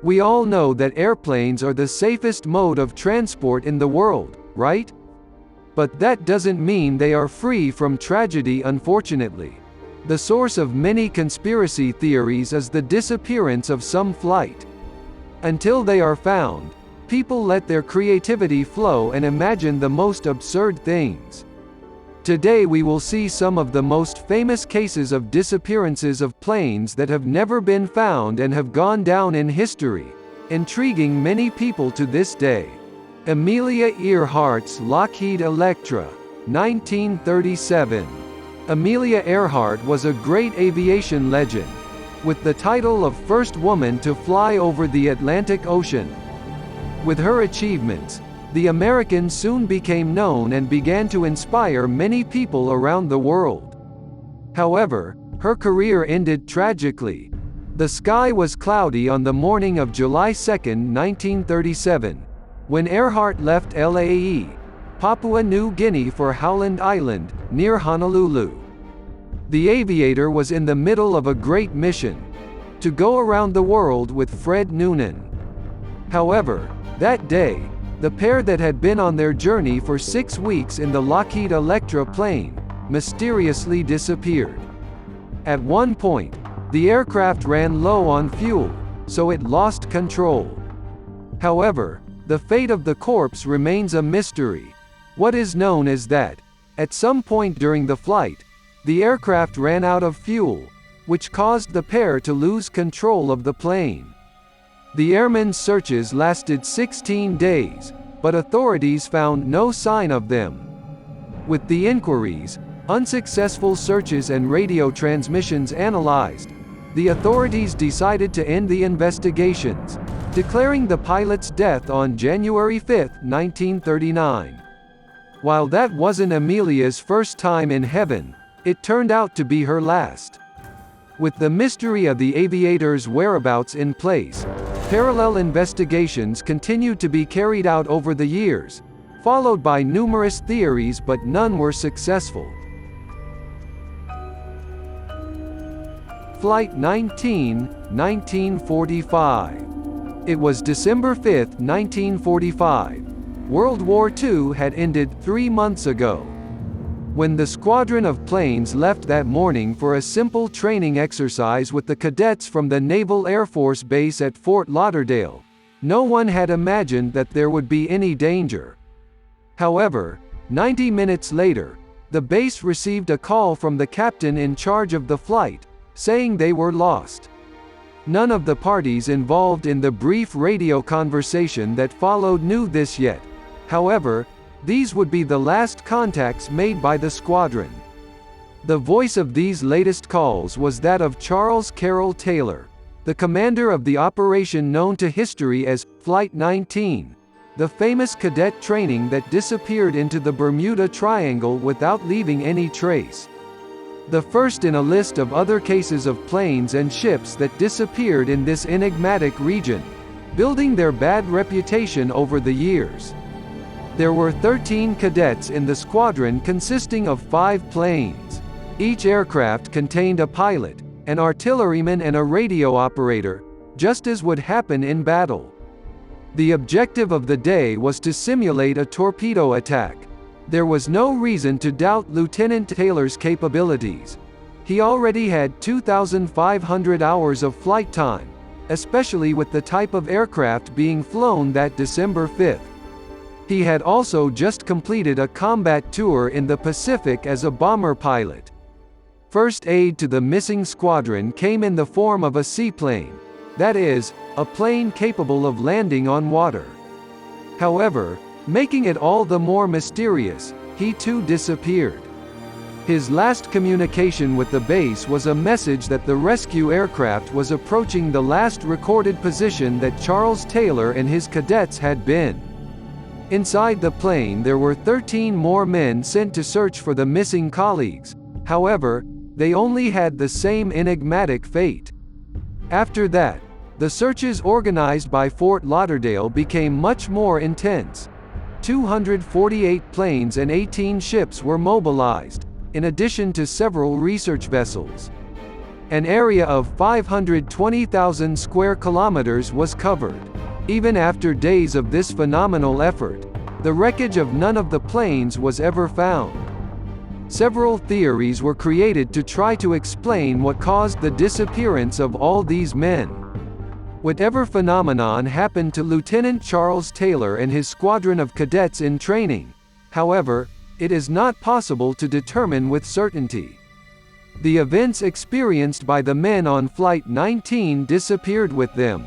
We all know that airplanes are the safest mode of transport in the world, right? But that doesn't mean they are free from tragedy, unfortunately. The source of many conspiracy theories is the disappearance of some flight. Until they are found, people let their creativity flow and imagine the most absurd things. Today we will see some of the most famous cases of disappearances of planes that have never been found and have gone down in history, intriguing many people to this day. Amelia Earhart's Lockheed Electra, 1937. Amelia Earhart was a great aviation legend, with the title of first woman to fly over the Atlantic Ocean. With her achievements, the American soon became known and began to inspire many people around the world. However, her career ended tragically. The sky was cloudy on the morning of July 2, 1937, when Earhart left Lae, Papua New Guinea for Howland Island, near Honolulu. The aviator was in the middle of a great mission, to go around the world with Fred Noonan. However, that day, the pair that had been on their journey for 6 weeks in the Lockheed Electra plane, mysteriously disappeared. At one point, the aircraft ran low on fuel, so it lost control. However, the fate of the corpse remains a mystery. What is known is that, at some point during the flight, the aircraft ran out of fuel, which caused the pair to lose control of the plane. The airmen's searches lasted 16 days, but authorities found no sign of them. With the inquiries, unsuccessful searches and radio transmissions analyzed, the authorities decided to end the investigations, declaring the pilot's death on January 5, 1939. While that wasn't Amelia's first time in heaven, it turned out to be her last. With the mystery of the aviator's whereabouts in place, parallel investigations continued to be carried out over the years, followed by numerous theories, but none were successful. Flight 19, 1945. It was December 5, 1945. World War II had ended 3 months ago. When the squadron of planes left that morning for a simple training exercise with the cadets from the Naval Air Force Base at Fort Lauderdale, no one had imagined that there would be any danger. However, 90 minutes later, the base received a call from the captain in charge of the flight, saying they were lost. None of the parties involved in the brief radio conversation that followed knew this yet. However, these would be the last contacts made by the squadron. The voice of these latest calls was that of Charles Carroll Taylor, the commander of the operation known to history as Flight 19, the famous cadet training that disappeared into the Bermuda Triangle without leaving any trace. The first in a list of other cases of planes and ships that disappeared in this enigmatic region, building their bad reputation over the years. There were 13 cadets in the squadron consisting of 5 planes. Each aircraft contained a pilot, an artilleryman and a radio operator, just as would happen in battle. The objective of the day was to simulate a torpedo attack. There was no reason to doubt Lieutenant Taylor's capabilities. He already had 2,500 hours of flight time, especially with the type of aircraft being flown that December 5th. He had also just completed a combat tour in the Pacific as a bomber pilot. First aid to the missing squadron came in the form of a seaplane, that is, a plane capable of landing on water. However, making it all the more mysterious, he too disappeared. His last communication with the base was a message that the rescue aircraft was approaching the last recorded position that Charles Taylor and his cadets had been. Inside the plane there were 13 more men sent to search for the missing colleagues. However, they only had the same enigmatic fate. After that, the searches organized by Fort Lauderdale became much more intense. 248 planes and 18 ships were mobilized, in addition to several research vessels. An area of 520,000 square kilometers was covered. Even after days of this phenomenal effort, the wreckage of none of the planes was ever found. Several theories were created to try to explain what caused the disappearance of all these men. Whatever phenomenon happened to Lieutenant Charles Taylor and his squadron of cadets in training, however, it is not possible to determine with certainty. The events experienced by the men on Flight 19 disappeared with them.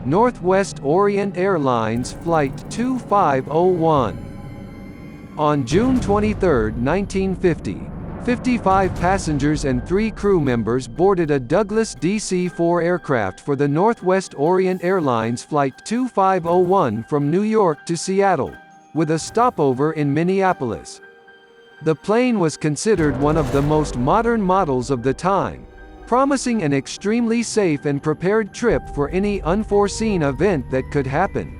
Northwest Orient Airlines Flight 2501. On June 23, 1950, 55 passengers and 3 crew members boarded a Douglas DC-4 aircraft for the Northwest Orient Airlines Flight 2501 from New York to Seattle, with a stopover in Minneapolis. The plane was considered one of the most modern models of the time, promising an extremely safe and prepared trip for any unforeseen event that could happen.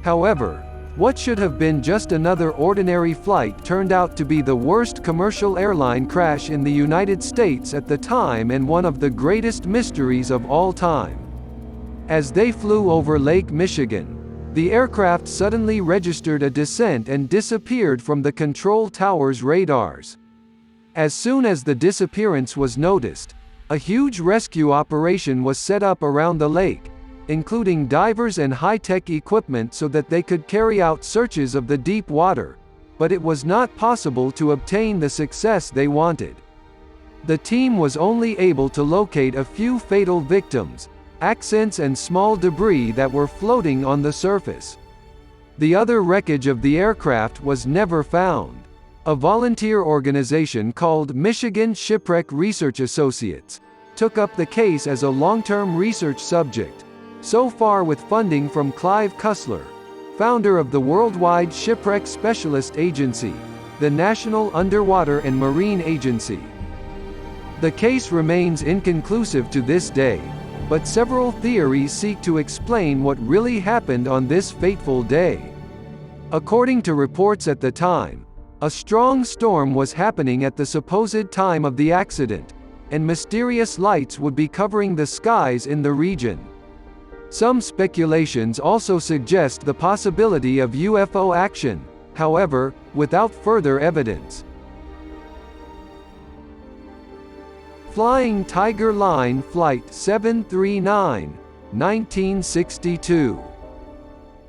However, what should have been just another ordinary flight turned out to be the worst commercial airline crash in the United States at the time and one of the greatest mysteries of all time. As they flew over Lake Michigan, the aircraft suddenly registered a descent and disappeared from the control tower's radars. As soon as the disappearance was noticed, a huge rescue operation was set up around the lake, including divers and high-tech equipment so that they could carry out searches of the deep water, but it was not possible to obtain the success they wanted. The team was only able to locate a few fatal victims, accents and small debris that were floating on the surface. The other wreckage of the aircraft was never found. A volunteer organization called Michigan Shipwreck Research Associates took up the case as a long-term research subject, so far with funding from Clive Cussler, founder of the Worldwide Shipwreck Specialist Agency, the National Underwater and Marine Agency. The case remains inconclusive to this day, but several theories seek to explain what really happened on this fateful day. According to reports at the time, a strong storm was happening at the supposed time of the accident, and mysterious lights would be covering the skies in the region. Some speculations also suggest the possibility of UFO action, however, without further evidence. Flying Tiger Line Flight 739, 1962.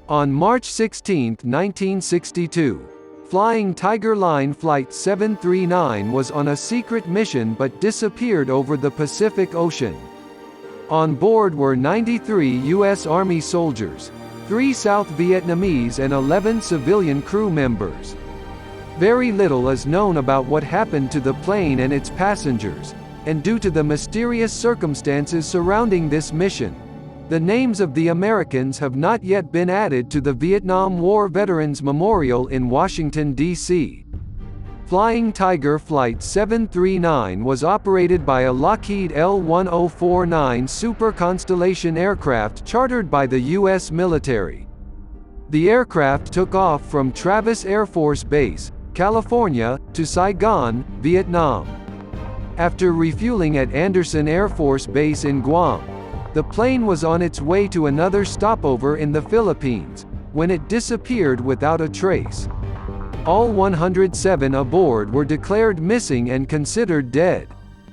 On March 16, 1962, Flying Tiger Line Flight 739 was on a secret mission but disappeared over the Pacific Ocean. On board were 93 U.S. Army soldiers, 3 South Vietnamese and 11 civilian crew members. Very little is known about what happened to the plane and its passengers, and due to the mysterious circumstances surrounding this mission, the names of the Americans have not yet been added to the Vietnam War Veterans Memorial in Washington, D.C. Flying Tiger Flight 739 was operated by a Lockheed L-1049 Super Constellation aircraft chartered by the U.S. military. The aircraft took off from Travis Air Force Base, California, to Saigon, Vietnam. After refueling at Andersen Air Force Base in Guam, the plane was on its way to another stopover in the Philippines, when it disappeared without a trace. All 107 aboard were declared missing and considered dead.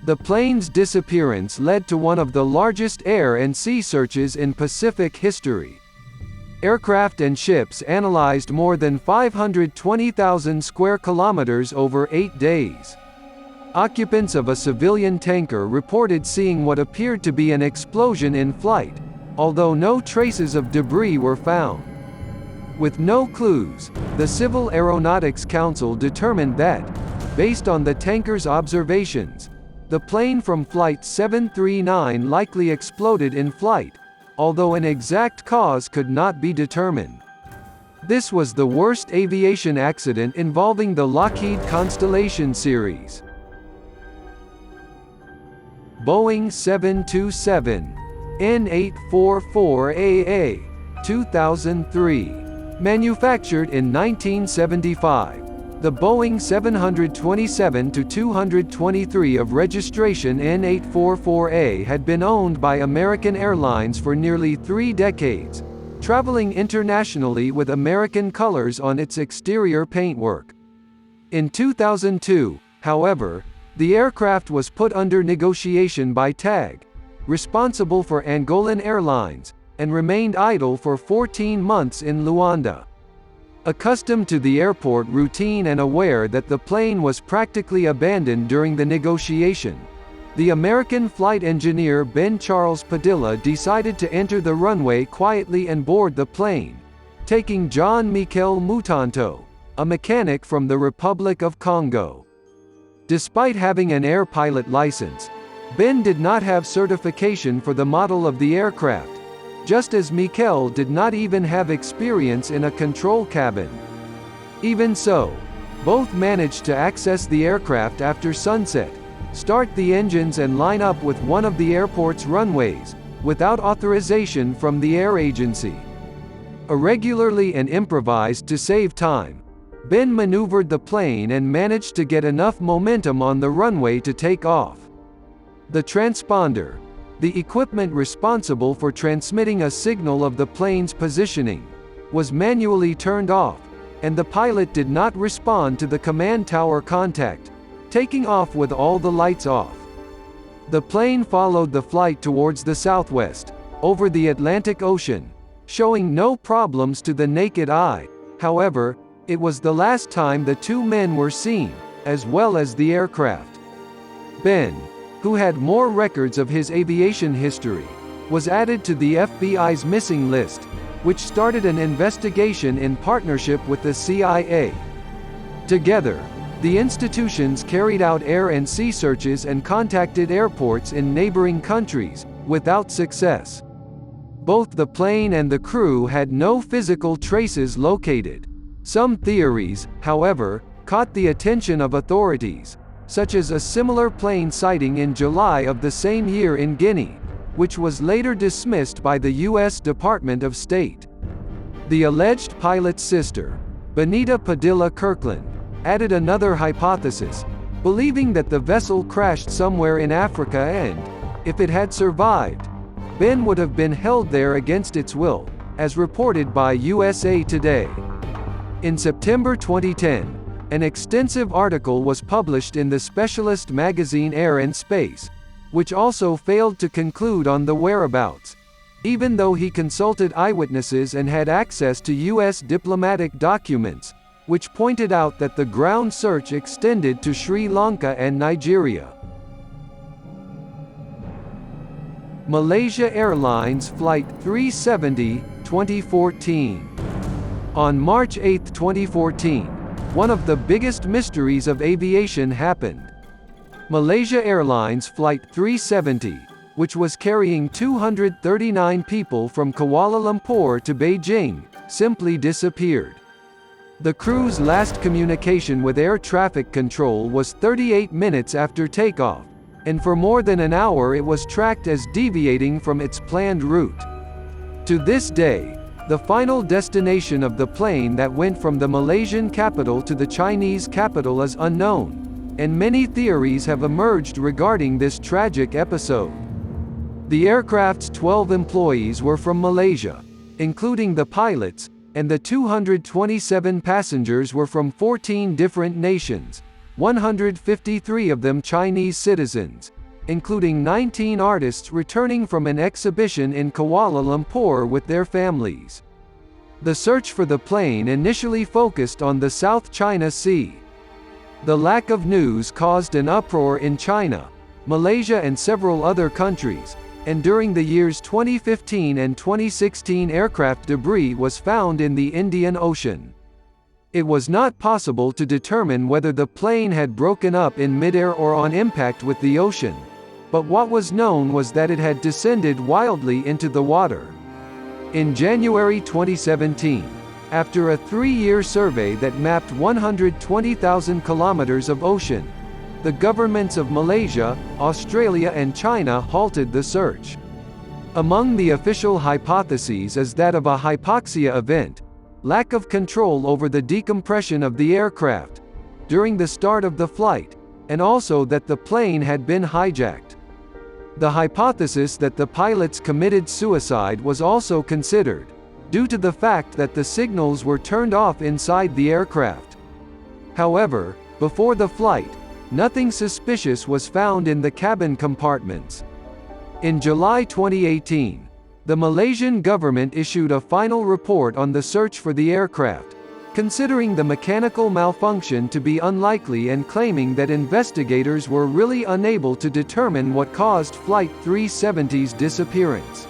The plane's disappearance led to one of the largest air and sea searches in Pacific history. Aircraft and ships analyzed more than 520,000 square kilometers over 8 days. Occupants of a civilian tanker reported seeing what appeared to be an explosion in flight, although no traces of debris were found. With no clues, the Civil Aeronautics Council determined that, based on the tanker's observations, the plane from Flight 739 likely exploded in flight, although an exact cause could not be determined. This was the worst aviation accident involving the Lockheed Constellation series. Boeing 727 N844AA 2003. Manufactured in 1975, The Boeing 727-223 of registration N844A had been owned by American Airlines for nearly 3 decades, traveling internationally with American colors on its exterior paintwork. In 2002, however, the aircraft was put under negotiation by TAG, responsible for Angolan Airlines, and remained idle for 14 months in Luanda. Accustomed to the airport routine and aware that the plane was practically abandoned during the negotiation, the American flight engineer Ben Charles Padilla decided to enter the runway quietly and board the plane, taking John Mikel Mutanto, a mechanic from the Republic of Congo. Despite having an air pilot license, Ben did not have certification for the model of the aircraft, just as Mikel did not even have experience in a control cabin. Even so, both managed to access the aircraft after sunset, start the engines and line up with one of the airport's runways, without authorization from the air agency. Irregularly and improvised to save time, Ben maneuvered the plane and managed to get enough momentum on the runway to take off. The transponder, the equipment responsible for transmitting a signal of the plane's positioning, was manually turned off, and the pilot did not respond to the command tower contact, taking off with all the lights off. The plane followed the flight towards the southwest, over the Atlantic Ocean, showing no problems to the naked eye. However, it was the last time the two men were seen, as well as the aircraft. Ben, who had more records of his aviation history, was added to the FBI's missing list, which started an investigation in partnership with the CIA. Together, the institutions carried out air and sea searches and contacted airports in neighboring countries, without success. Both the plane and the crew had no physical traces located. Some theories, however, caught the attention of authorities, such as a similar plane sighting in July of the same year in Guinea, which was later dismissed by the U.S. Department of State. The alleged pilot's sister, Benita Padilla Kirkland, added another hypothesis, believing that the vessel crashed somewhere in Africa and, if it had survived, Ben would have been held there against its will, as reported by USA Today. In September 2010, an extensive article was published in the specialist magazine Air and Space, which also failed to conclude on the whereabouts, even though he consulted eyewitnesses and had access to U.S. diplomatic documents, which pointed out that the ground search extended to Sri Lanka and Nigeria. Malaysia Airlines Flight 370, 2014. On March 8, 2014, one of the biggest mysteries of aviation happened. Malaysia Airlines Flight 370, which was carrying 239 people from Kuala Lumpur to Beijing, simply disappeared. The crew's last communication with air traffic control was 38 minutes after takeoff, and for more than an hour it was tracked as deviating from its planned route. To this day, the final destination of the plane that went from the Malaysian capital to the Chinese capital is unknown, and many theories have emerged regarding this tragic episode. The aircraft's 12 employees were from Malaysia, including the pilots, and the 227 passengers were from 14 different nations, 153 of them Chinese citizens, including 19 artists returning from an exhibition in Kuala Lumpur with their families. The search for the plane initially focused on the South China Sea. The lack of news caused an uproar in China, Malaysia and several other countries, and during the years 2015 and 2016 aircraft debris was found in the Indian Ocean. It was not possible to determine whether the plane had broken up in midair or on impact with the ocean, but what was known was that it had descended wildly into the water. In January 2017, after a 3-year survey that mapped 120,000 kilometers of ocean, the governments of Malaysia, Australia and China halted the search. Among the official hypotheses is that of a hypoxia event, lack of control over the decompression of the aircraft, during the start of the flight, and also that the plane had been hijacked. The hypothesis that the pilots committed suicide was also considered, due to the fact that the signals were turned off inside the aircraft. However, before the flight, nothing suspicious was found in the cabin compartments. In July 2018, the Malaysian government issued a final report on the search for the aircraft, considering the mechanical malfunction to be unlikely and claiming that investigators were really unable to determine what caused Flight 370's disappearance.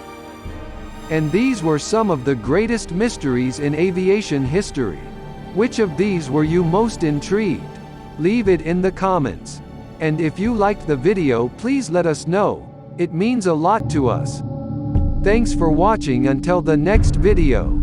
And these were some of the greatest mysteries in aviation history. Which of these were you most intrigued? Leave it in the comments. And if you liked the video, please let us know. It means a lot to us. Thanks for watching until the next video.